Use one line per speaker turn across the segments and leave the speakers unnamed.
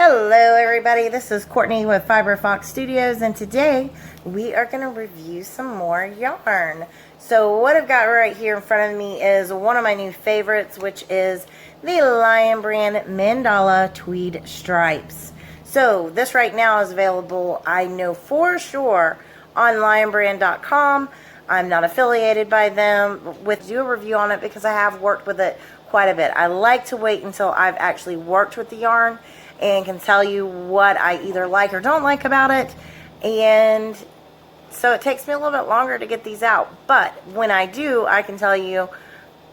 Hello everybody, this is Courtney with Fiber Fox Studios, and today we are going to review some more yarn. So what I've got right here in front of me is one of my new favorites, which is the Lion Brand Mandala Tweed Stripes. So this right now is available, I know for sure, on lionbrand.com. I'm not affiliated by them with do a review on it because I have worked with it quite a bit. I like to wait until I've actually worked with the yarn and can tell you what I either like or don't like about it, and so it takes me a little bit longer to get these out, but when I do, I can tell you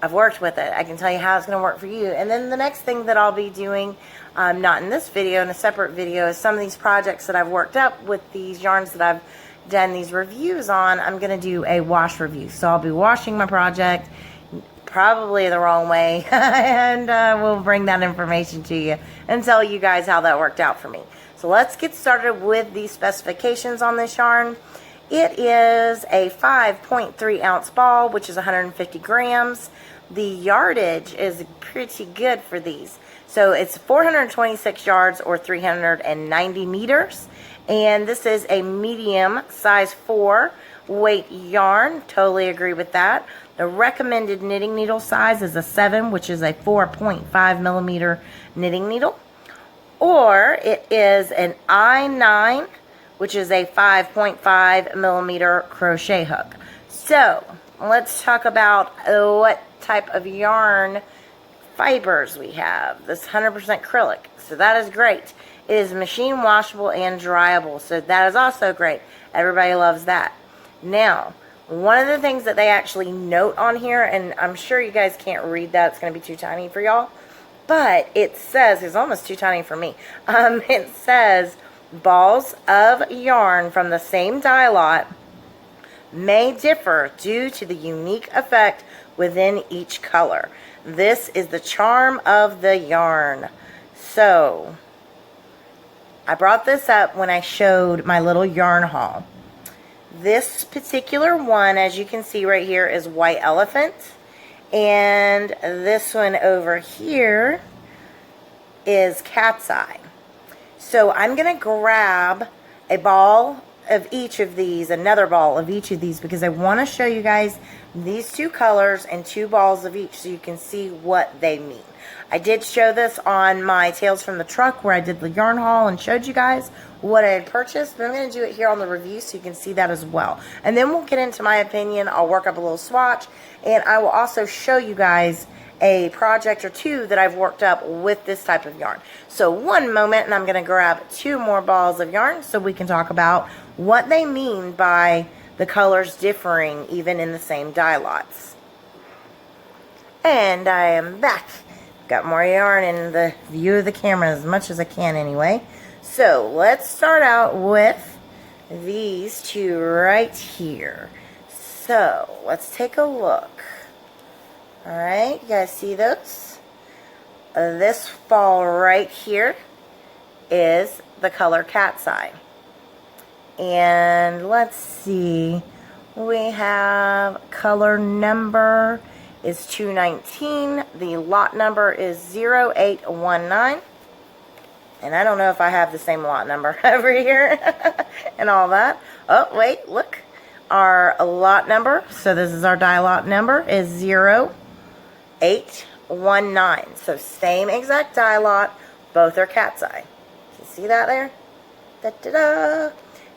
I've worked with it. I can tell you how it's going to work for you. And then the next thing that I'll be doing, not in this video, in a separate video, is some of these projects that I've worked up with these yarns that I've done these reviews on. I'm going to do a wash review, so I'll be washing my project probably the wrong way and we'll bring that information to you and tell you guys how that worked out for me. So let's get started with the specifications on this yarn. It is a 5.3 ounce ball, which is 150 grams. The yardage is pretty good for these. So it's 426 yards or 390 meters. And this is a medium size 4 weight yarn. Totally agree with that. The recommended knitting needle size is a 7, which is a 4.5 millimeter knitting needle. Or it is an I9, which is a 5.5 millimeter crochet hook. So let's talk about what type of yarn fibers we have. This 100% acrylic, so that is great. It is machine washable and dryable, so that is also great. Everybody loves that. Now, one of the things that they actually note on here, and I'm sure you guys can't read that, it's going to be too tiny for y'all, but it says, it's almost too tiny for me, it says, balls of yarn from the same dye lot may differ due to the unique effect within each color. This is the charm of the yarn. So, I brought this up when I showed my little yarn haul. This particular one, as you can see right here, is White Elephant. And this one over here is Cat's Eye. So I'm going to grab a ball of each of these, another ball of each of these, because I want to show you guys these two colors and 2 balls of each so you can see what they mean. I did show this on my Tales from the Truck where I did the yarn haul and showed you guys what I had purchased, but I'm going to do it here on the review so you can see that as well. And then we'll get into my opinion. I'll work up a little swatch, and I will also show you guys a project or 2 that I've worked up with this type of yarn. So one moment, and I'm going to grab 2 more balls of yarn so we can talk about what they mean by the colors differing even in the same dye lots. And I am back. Got more yarn in the view of the camera as much as I can anyway. So let's start out with these 2 right here. So let's take a look. Alright, you guys see those? This ball right here is the color Cat's Eye. And let's see, we have color number is 219. The lot number is 0819. And I don't know if I have the same lot number over here and all that. Oh, wait, look. Our lot number, so this is our die lot number, is 0819. So same exact die lot. Both are Cat's Eye. You see that there? Da-da-da.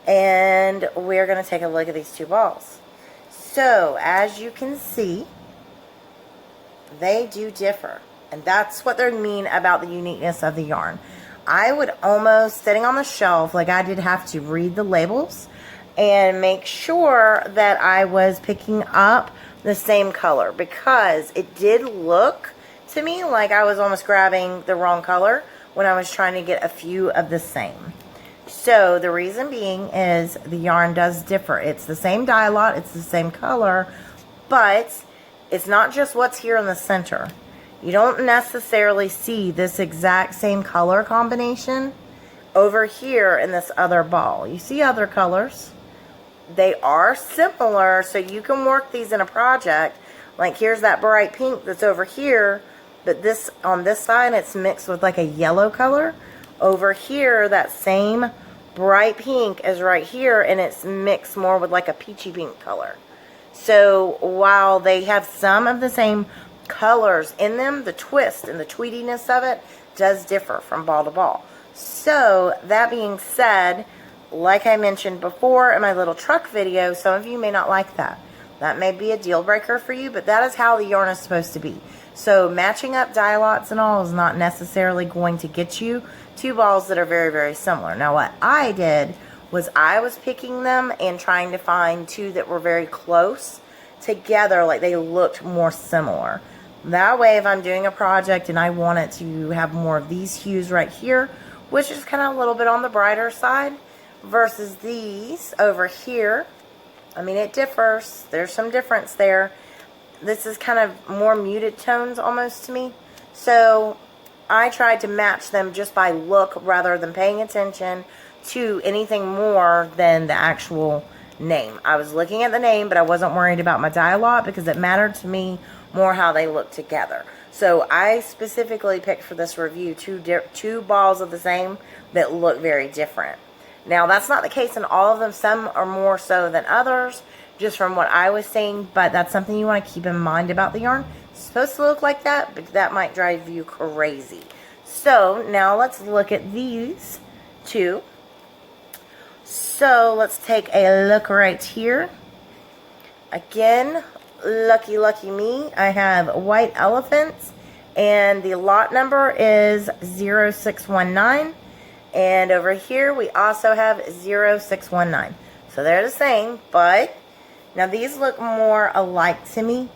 And we're going to take a look at these 2 balls. So, as you can see, they do differ. And that's what they mean about the uniqueness of the yarn. I would almost, sitting on the shelf, like I did have to read the labels and make sure that I was picking up the same color, because it did look to me like I was almost grabbing the wrong color when I was trying to get a few of the same. So the reason being is the yarn does differ. It's the same dye lot, it's the same color, but it's not just what's here in the center. You don't necessarily see this exact same color combination over here in this other ball. You see other colors. They are similar, so you can work these in a project. Like here's that bright pink that's over here, but this on this side it's mixed with like a yellow color. Over here, that same bright pink is right here, and it's mixed more with like a peachy pink color. So while they have some of the same colors in them, the twist and the tweediness of it does differ from ball to ball. So that being said, like I mentioned before in my little truck video, some of you may not like that. That may be a deal breaker for you, but that is how the yarn is supposed to be. So matching up dye lots and all is not necessarily going to get you two balls that are very, very similar. Now what I did was I was picking them and trying to find two that were very close together, like they looked more similar. That way, if I'm doing a project and I want it to have more of these hues right here, which is kind of a little bit on the brighter side, versus these over here, I mean, it differs. There's some difference there. This is kind of more muted tones almost to me. So I tried to match them just by look rather than paying attention to anything more than the actual name. I was looking at the name, but I wasn't worried about my dye lot because it mattered to me more how they look together. So I specifically picked for this review two balls of the same that look very different. Now that's not the case in all of them. Some are more so than others, just from what I was seeing, but that's something you want to keep in mind about the yarn. It's supposed to look like that, but that might drive you crazy. So now let's look at these two. So let's take a look right here. Again, lucky me, I have white elephants, and the lot number is 0619. And over here we also have 0619. So they're the same, but now these look more alike to me.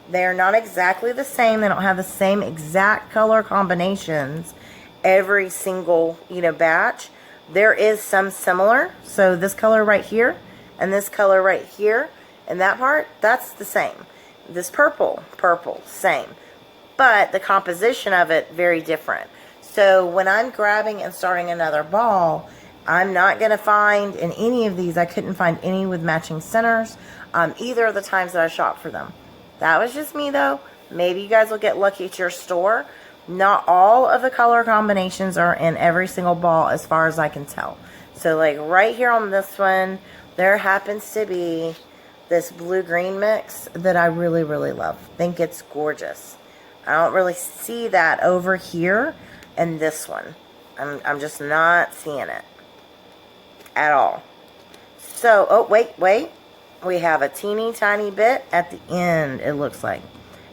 They're not exactly the same. They don't have the same exact color combinations every single, batch. There is some similar. So this color right here and this color right here and that part, that's the same. This purple, same. But the composition of it, very different. So when I'm grabbing and starting another ball, I'm not going to find in any of these, I couldn't find any with matching centers either of the times that I shopped for them. That was just me though. Maybe you guys will get lucky at your store. Not all of the color combinations are in every single ball as far as I can tell. So like right here on this one, there happens to be this blue-green mix that I really, really love. Think it's gorgeous. I don't really see that over here in this one. I'm just not seeing it at all. So, oh, wait. We have a teeny tiny bit at the end, it looks like.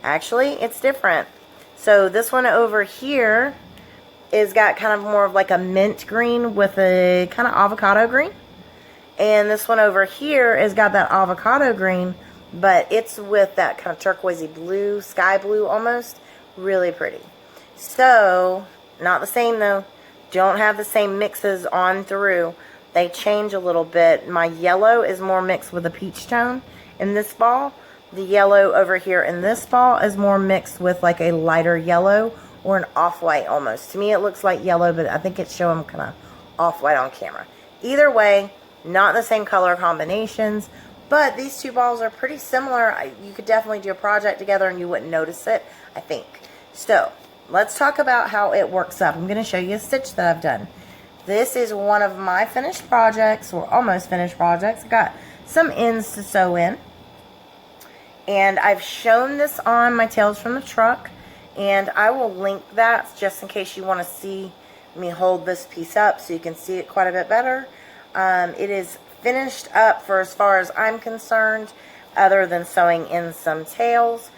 Actually, it's different. So this one over here is got kind of more of like a mint green with a kind of avocado green. And this one over here has got that avocado green, but it's with that kind of turquoisey blue, sky blue almost. Really pretty. So, not the same though. Don't have the same mixes on through. They change a little bit. My yellow is more mixed with a peach tone in this ball. The yellow over here in this ball is more mixed with like a lighter yellow or an off-white almost. To me it looks like yellow, but I think it's showing kind of off-white on camera. Either way, not the same color combinations, but these two balls are pretty similar. You could definitely do a project together and you wouldn't notice it, I think. So, let's talk about how it works up. I'm going to show you a stitch that I've done. This is one of my finished projects, or almost finished projects. I've got some ends to sew in. And I've shown this on my Tales from the Truck, and I will link that just in case you want to see me hold this piece up so you can see it quite a bit better. It is finished up for as far as I'm concerned, other than sewing in some tails.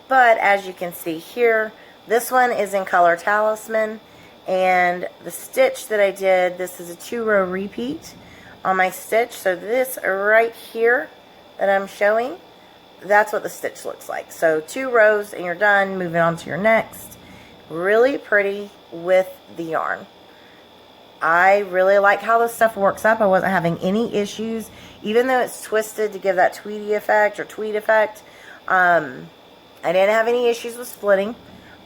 But as you can see here, this one is in color Talisman, and the stitch that I did, this is a 2-row repeat on my stitch. So this right here that I'm showing, that's what the stitch looks like. So 2 rows and you're done. Moving on to your next. Really pretty with the yarn. I really like how this stuff works up. I wasn't having any issues, even though it's twisted to give that tweedy effect or tweed effect. I didn't have any issues with splitting.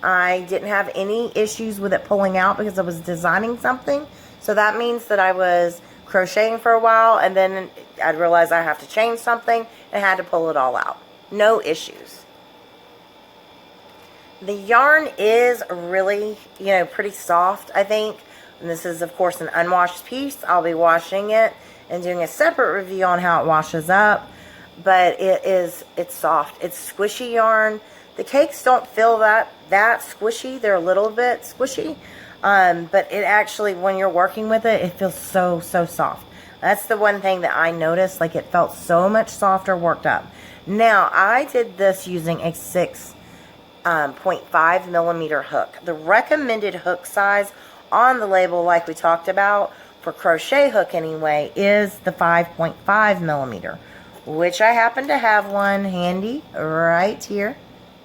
I didn't have any issues with it pulling out because I was designing something. So that means that I was crocheting for a while and then I'd realize I have to change something and had to pull it all out. No issues. The yarn is really, pretty soft, I think. And this is, of course, an unwashed piece. I'll be washing it and doing a separate review on how it washes up. But it's soft. It's squishy yarn. The cakes don't feel that squishy. They're a little bit squishy. But it actually, when you're working with it, it feels so soft. That's the one thing that I noticed. Like, it felt so much softer worked up. Now, I did this using a 6.5 millimeter hook. The recommended hook size on the label, like we talked about, for crochet hook anyway, is the 5.5 millimeter, which I happen to have one handy right here.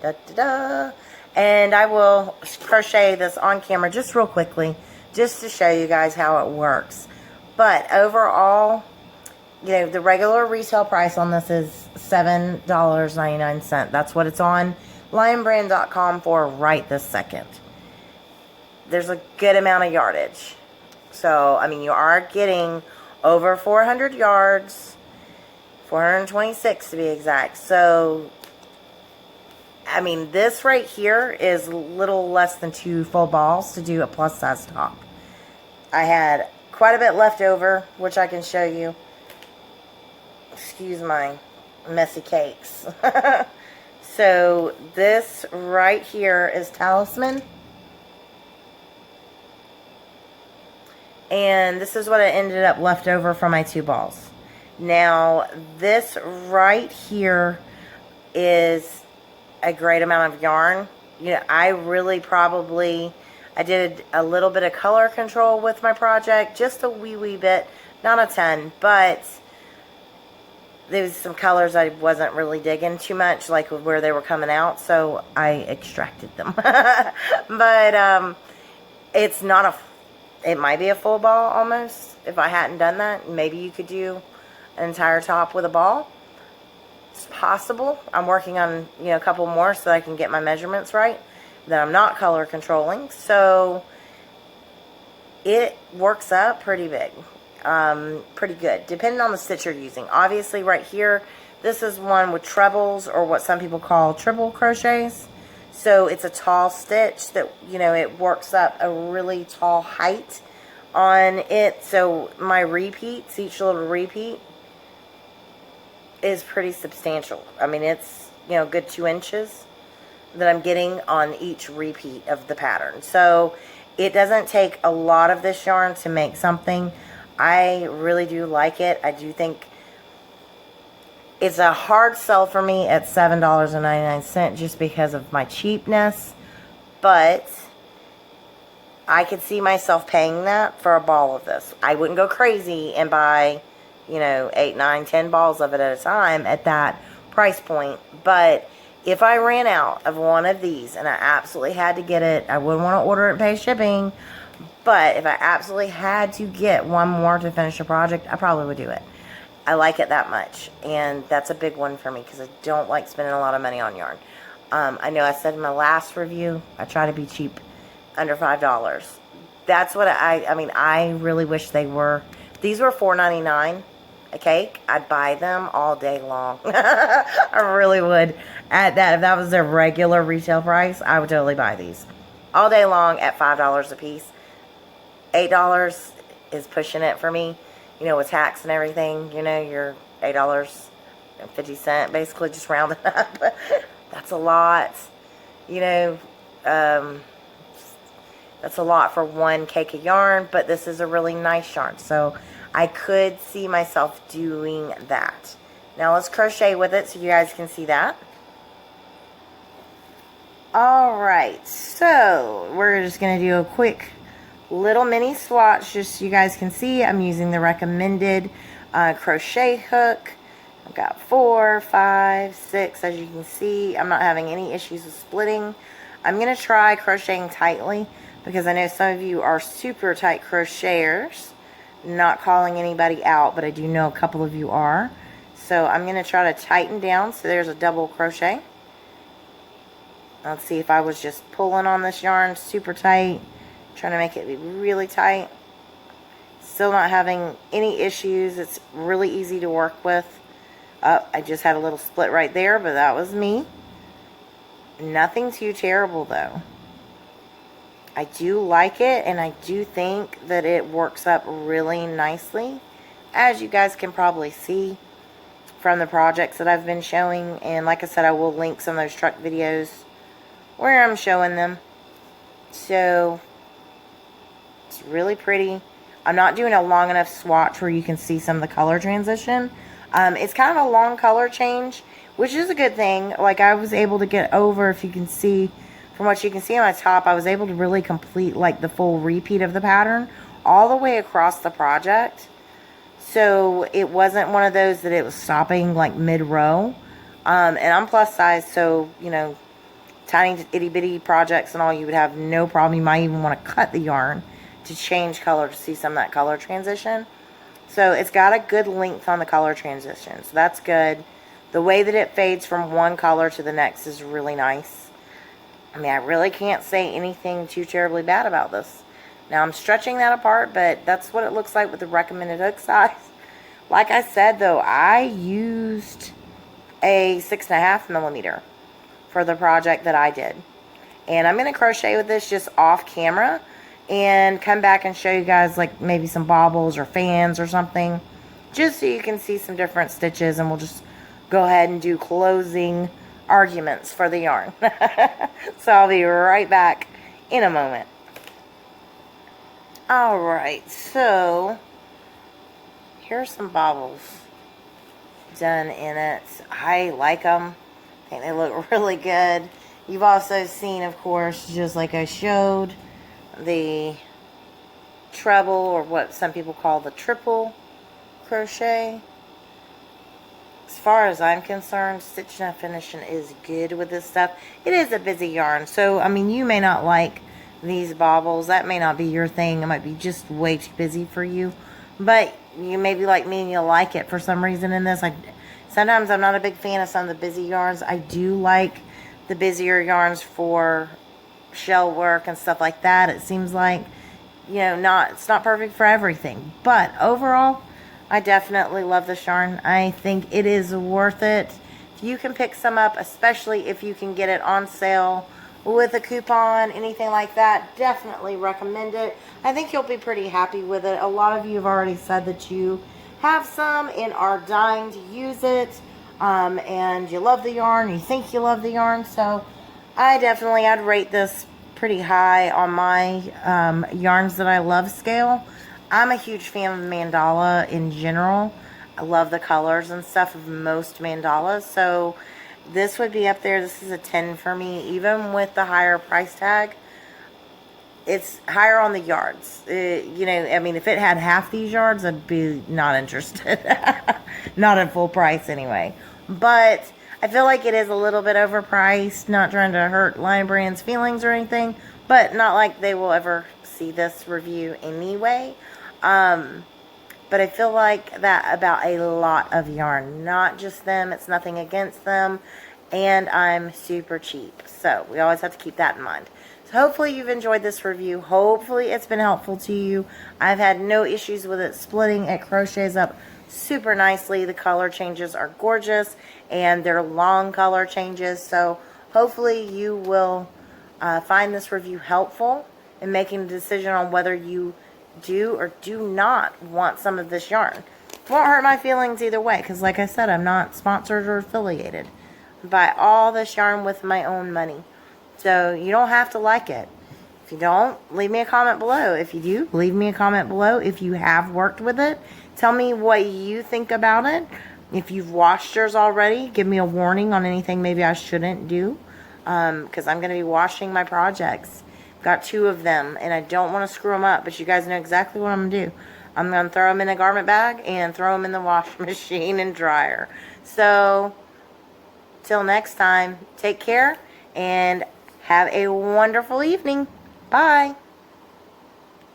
Da, da, da. And I will crochet this on camera just real quickly, just to show you guys how it works. But overall, you know, the regular retail price on this is $7.99. That's what it's on lionbrand.com for right this second. There's a good amount of yardage. So, I mean, you are getting over 400 yards, 426 to be exact. So, I mean, this right here is a little less than 2 full balls to do a plus size top. I had quite a bit left over, which I can show you. Excuse my messy cakes. So this right here is Talisman. And this is what I ended up left over from my 2 balls. Now, this right here is a great amount of yarn. You know, I did a little bit of color control with my project, just a wee bit, not a ton, but there was some colors I wasn't really digging too much, like where they were coming out, so I extracted them. But it's not it might be a full ball almost. If I hadn't done that, maybe you could do an entire top with a ball. It's possible. I'm working on, you know, a couple more so I can get my measurements right, that I'm not color controlling. So it works up pretty big, pretty good, depending on the stitch you're using. Obviously right here, this is one with trebles, or what some people call triple crochets. So it's a tall stitch that, you know, it works up a really tall height on it. So my repeats, each little repeat is pretty substantial. I mean, it's, you know, good 2 inches that I'm getting on each repeat of the pattern. So it doesn't take a lot of this yarn to make something. I really do like it. I do think it's a hard sell for me at $7.99 just because of my cheapness. But I could see myself paying that for a ball of this. I wouldn't go crazy and buy, you know, 8, 9, 10 balls of it at a time at that price point. But if I ran out of one of these and I absolutely had to get it, I wouldn't want to order it and pay shipping. But if I absolutely had to get one more to finish a project, I probably would do it. I like it that much. And that's a big one for me because I don't like spending a lot of money on yarn. I know I said in my last review, I try to be cheap, under $5. That's what I mean, I really wish they were. These were $4.99 a cake. I'd buy them all day long. I really would. At that, if that was their regular retail price, I would totally buy these all day long at $5 a piece. $8 is pushing it for me. You know, with tax and everything, you know, you're $8.50, basically, just round it up. That's a lot. You know, that's a lot for one cake of yarn, but this is a really nice yarn, so I could see myself doing that. Now let's crochet with it so you guys can see that. Alright, so we're just going to do a quick little mini swatch just so you guys can see. I'm using the recommended crochet hook. I've got 4, 5, 6, as you can see. I'm not having any issues with splitting. I'm going to try crocheting tightly because I know some of you are super tight crocheters. Not calling anybody out, but I do know a couple of you are. So I'm going to try to tighten down. So there's a double crochet. Let's see if I was just pulling on this yarn super tight, trying to make it be really tight. Still not having any issues. It's really easy to work with. I just had a little split right there, but that was me. Nothing too terrible though. I do like it, and I do think that it works up really nicely, as you guys can probably see from the projects that I've been showing. And like I said, I will link some of those truck videos where I'm showing them. So it's really pretty. I'm not doing a long enough swatch where you can see some of the color transition. It's kind of a long color change, which is a good thing. Like, I was able to get over, if you can see, from what you can see on my top, I was able to really complete like the full repeat of the pattern all the way across the project. So it wasn't one of those that it was stopping like mid-row. And I'm plus size, so, you know, tiny itty bitty projects and all, you would have no problem. You might even want to cut the yarn to change color to see some of that color transition. So it's got a good length on the color transition, so that's good. The way that it fades from one color to the next is really nice. I mean, I really can't say anything too terribly bad about this. Now, I'm stretching that apart, but that's what it looks like with the recommended hook size. Like I said, though, I used a 6.5 millimeter for the project that I did. And I'm going to crochet with this just off camera and come back and show you guys like maybe some baubles or fans or something, just so you can see some different stitches, and we'll just go ahead and do closing arguments for the yarn. So I'll be right back in a moment. Alright, so here's some baubles done in it. I like them. I think they look really good. You've also seen, of course, just like I showed, the treble, or what some people call the triple crochet. As far as I'm concerned, stitching and finishing is good with this stuff. It is a busy yarn, so I mean, you may not like these baubles. That may not be your thing. It might be just way too busy for you, but you may be like me and you'll like it for some reason in this. Sometimes I'm not a big fan of some of the busy yarns. I do like the busier yarns for shell work and stuff like that. It seems like, you know, it's not perfect for everything, but overall I definitely love this yarn. I think it is worth it. If you can pick some up, especially if you can get it on sale with a coupon, anything like that, definitely recommend it. I think you'll be pretty happy with it. A lot of you have already said that you have some and are dying to use it, and you love the yarn, you think you love the yarn, so I'd rate this pretty high on my yarns that I love scale. I'm a huge fan of mandala in general. I love the colors and stuff of most mandalas, so this would be up there. This is a 10 for me, even with the higher price tag. It's higher on the yards. You know, I mean, if it had half these yards, I'd be not interested. Not at full price anyway. But I feel like it is a little bit overpriced. Not trying to hurt Lion Brand's feelings or anything, but not like they will ever see this review anyway. But I feel like that about a lot of yarn. Not just them. It's nothing against them. And I'm super cheap. So we always have to keep that in mind. So hopefully you've enjoyed this review. Hopefully it's been helpful to you. I've had no issues with it splitting. It crochets up super nicely. The color changes are gorgeous. And they're long color changes. So hopefully you will find this review helpful in making a decision on whether you do or do not want some of this yarn. It won't hurt my feelings either way, because like I said, I'm not sponsored or affiliated. I buy all this yarn with my own money, so you don't have to like it. If you don't, leave me a comment below. If you do, leave me a comment below. If you have worked with it, tell me what you think about it. If you've washed yours already, give me a warning on anything maybe I shouldn't do, because I'm going to be washing my projects. Got 2 of them, and I don't want to screw them up, but you guys know exactly what I'm going to do. I'm going to throw them in a garment bag and throw them in the washing machine and dryer. So, till next time, take care and have a wonderful evening. Bye.